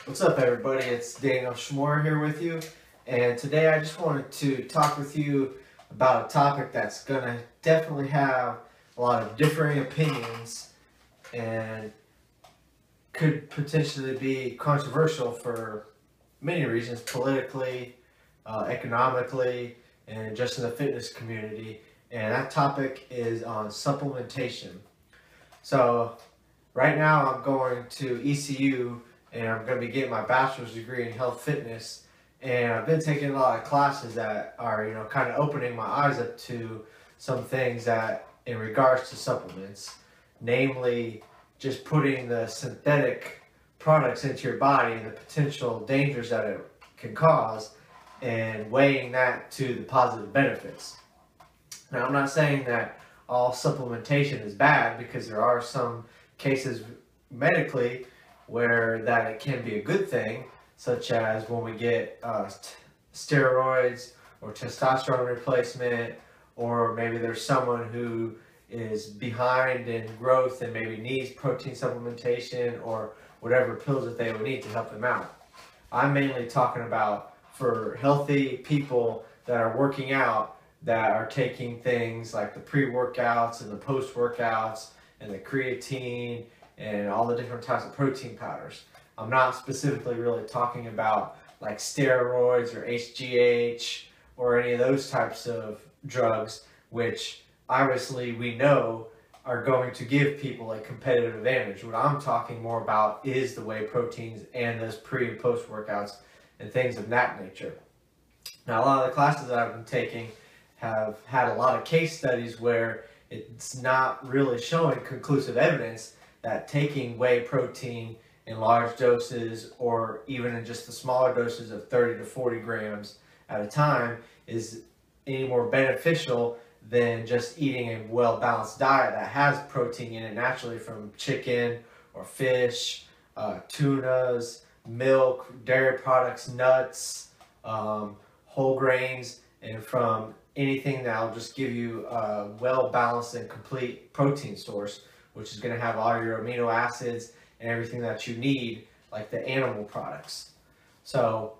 What's up, everybody? It's Daniel Schmore here with you, and today I just wanted to talk with you about a topic that's going to definitely have a lot of differing opinions and could potentially be controversial for many reasons, politically, economically, and just in the fitness community. And that topic is on supplementation. So right now I'm going to ECU and I'm going to be getting my bachelor's degree in health fitness, and I've been taking a lot of classes that are, kind of opening my eyes up to some things that in regards to supplements, namely just putting the synthetic products into your body and the potential dangers that it can cause and weighing that to the positive benefits. Now, I'm not saying that all supplementation is bad, because there are some cases medically where that it can be a good thing, such as when we get steroids or testosterone replacement, or maybe there's someone who is behind in growth and maybe needs protein supplementation or whatever pills that they would need to help them out. I'm mainly talking about for healthy people that are working out, that are taking things like the pre-workouts and the post-workouts and the creatine and all the different types of protein powders. I'm not specifically really talking about like steroids or HGH or any of those types of drugs, which obviously we know are going to give people a competitive advantage. What I'm talking more about is the whey proteins and those pre and post workouts and things of that nature. Now, a lot of the classes that I've been taking have had a lot of case studies where it's not really showing conclusive evidence that taking whey protein in large doses, or even in just the smaller doses of 30 to 40 grams at a time, is any more beneficial than just eating a well-balanced diet that has protein in it naturally from chicken or fish, tunas, milk, dairy products, nuts, whole grains, and from anything that will just give you a well-balanced and complete protein source, which is going to have all your amino acids and everything that you need, like the animal products. So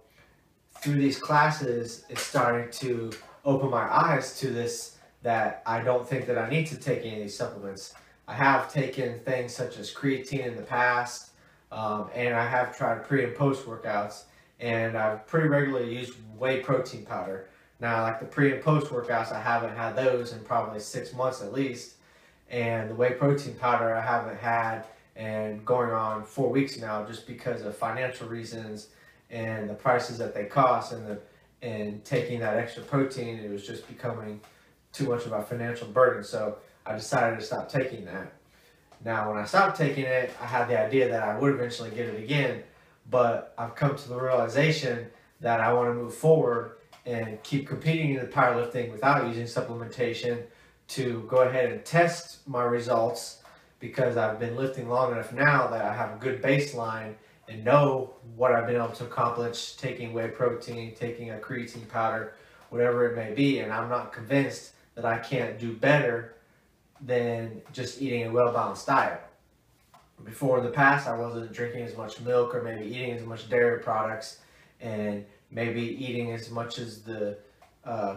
through these classes, it's starting to open my eyes to this, that I don't think that I need to take any of these supplements. I have taken things such as creatine in the past, and I have tried pre and post workouts, and I've pretty regularly used whey protein powder. Now, like the pre and post workouts, I haven't had those in probably 6 months at least. And the whey protein powder I haven't had and going on 4 weeks now, just because of financial reasons and the prices that they cost, and taking that extra protein, it was just becoming too much of a financial burden. So I decided to stop taking that. Now, when I stopped taking it, I had the idea that I would eventually get it again, but I've come to the realization that I want to move forward and keep competing in the powerlifting without using supplementation, to go ahead and test my results, because I've been lifting long enough now that I have a good baseline and know what I've been able to accomplish taking whey protein, taking a creatine powder, whatever it may be, and I'm not convinced that I can't do better than just eating a well-balanced diet. Before, in the past, I wasn't drinking as much milk or maybe eating as much dairy products, and maybe eating as much as the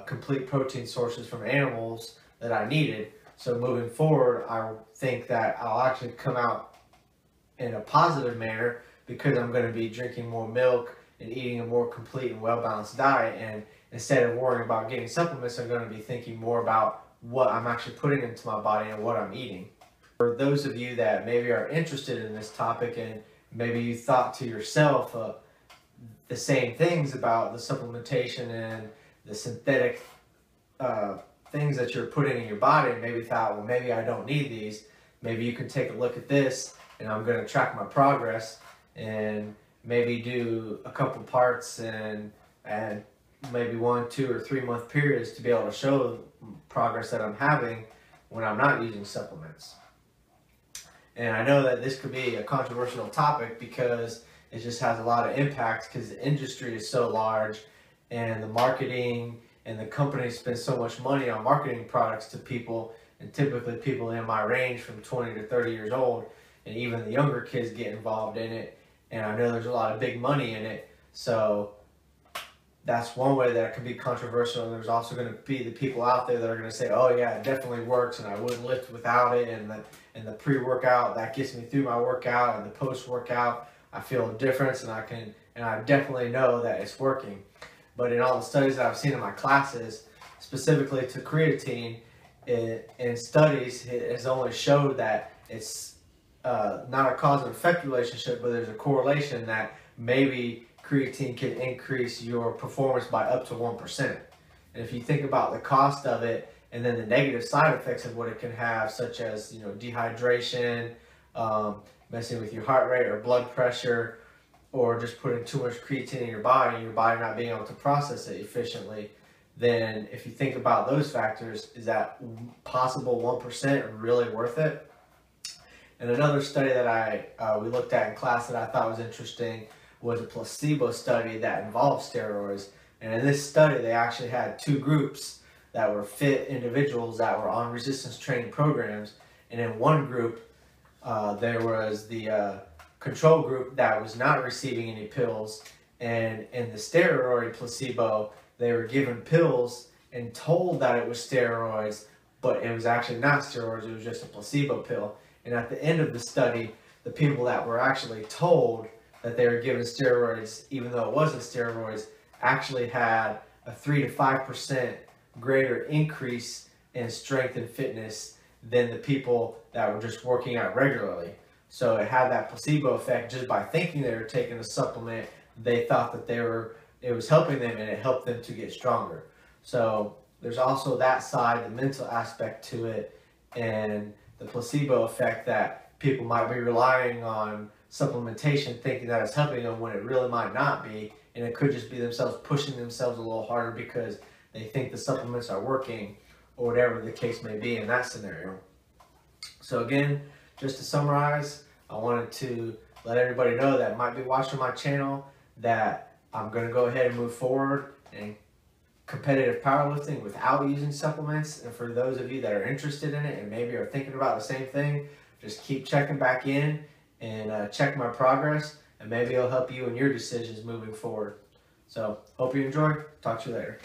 complete protein sources from animals that I needed. So moving forward, I think that I'll actually come out in a positive manner, because I'm going to be drinking more milk and eating a more complete and well-balanced diet. And instead of worrying about getting supplements, I'm going to be thinking more about what I'm actually putting into my body and what I'm eating. For those of you that maybe are interested in this topic, and maybe you thought to yourself the same things about the supplementation and the synthetic things that you're putting in your body, and maybe thought, well, maybe I don't need these, maybe you can take a look at this, and I'm going to track my progress and maybe do a couple parts and maybe 1, 2, or 3 month periods to be able to show progress that I'm having when I'm not using supplements. And I know that this could be a controversial topic, because it just has a lot of impact, because the industry is so large, and the marketing and the companies spend so much money on marketing products to people, and typically people in my range from 20 to 30 years old, and even the younger kids get involved in it. and I know there's a lot of big money in it. So that's one way that it can be controversial. And there's also going to be the people out there that are going to say, oh yeah, it definitely works and I wouldn't lift without it, and the pre-workout that gets me through my workout, and the post-workout I feel a difference, and I definitely know that it's working. But in all the studies that I've seen in my classes, specifically to creatine, in studies it has only showed that it's not a cause and effect relationship, but there's a correlation that maybe creatine can increase your performance by up to 1%. And if you think about the cost of it, and then the negative side effects of what it can have, such as dehydration, messing with your heart rate or blood pressure, or just putting too much creatine in your body not being able to process it efficiently, then if you think about those factors, is that possible 1% really worth it? And another study that we looked at in class that I thought was interesting was a placebo study that involved steroids. And in this study, they actually had two groups that were fit individuals that were on resistance training programs. And in one group, there was the control group that was not receiving any pills. And in the steroid placebo, they were given pills and told that it was steroids, but it was actually not steroids, it was just a placebo pill. And at the end of the study, the people that were actually told that they were given steroids, even though it wasn't steroids, actually had a 3 to 5% greater increase in strength and fitness than the people that were just working out regularly. So it had that placebo effect. Just by thinking they were taking a supplement, they thought that it was helping them, and it helped them to get stronger. So there's also that side, the mental aspect to it, and the placebo effect, that people might be relying on supplementation thinking that it's helping them when it really might not be, and it could just be themselves pushing themselves a little harder because they think the supplements are working, or whatever the case may be in that scenario. So again, just to summarize, I wanted to let everybody know that might be watching my channel that I'm going to go ahead and move forward in competitive powerlifting without using supplements. And for those of you that are interested in it and maybe are thinking about the same thing, just keep checking back in and check my progress, and maybe it'll help you in your decisions moving forward. So hope you enjoy. Talk to you later.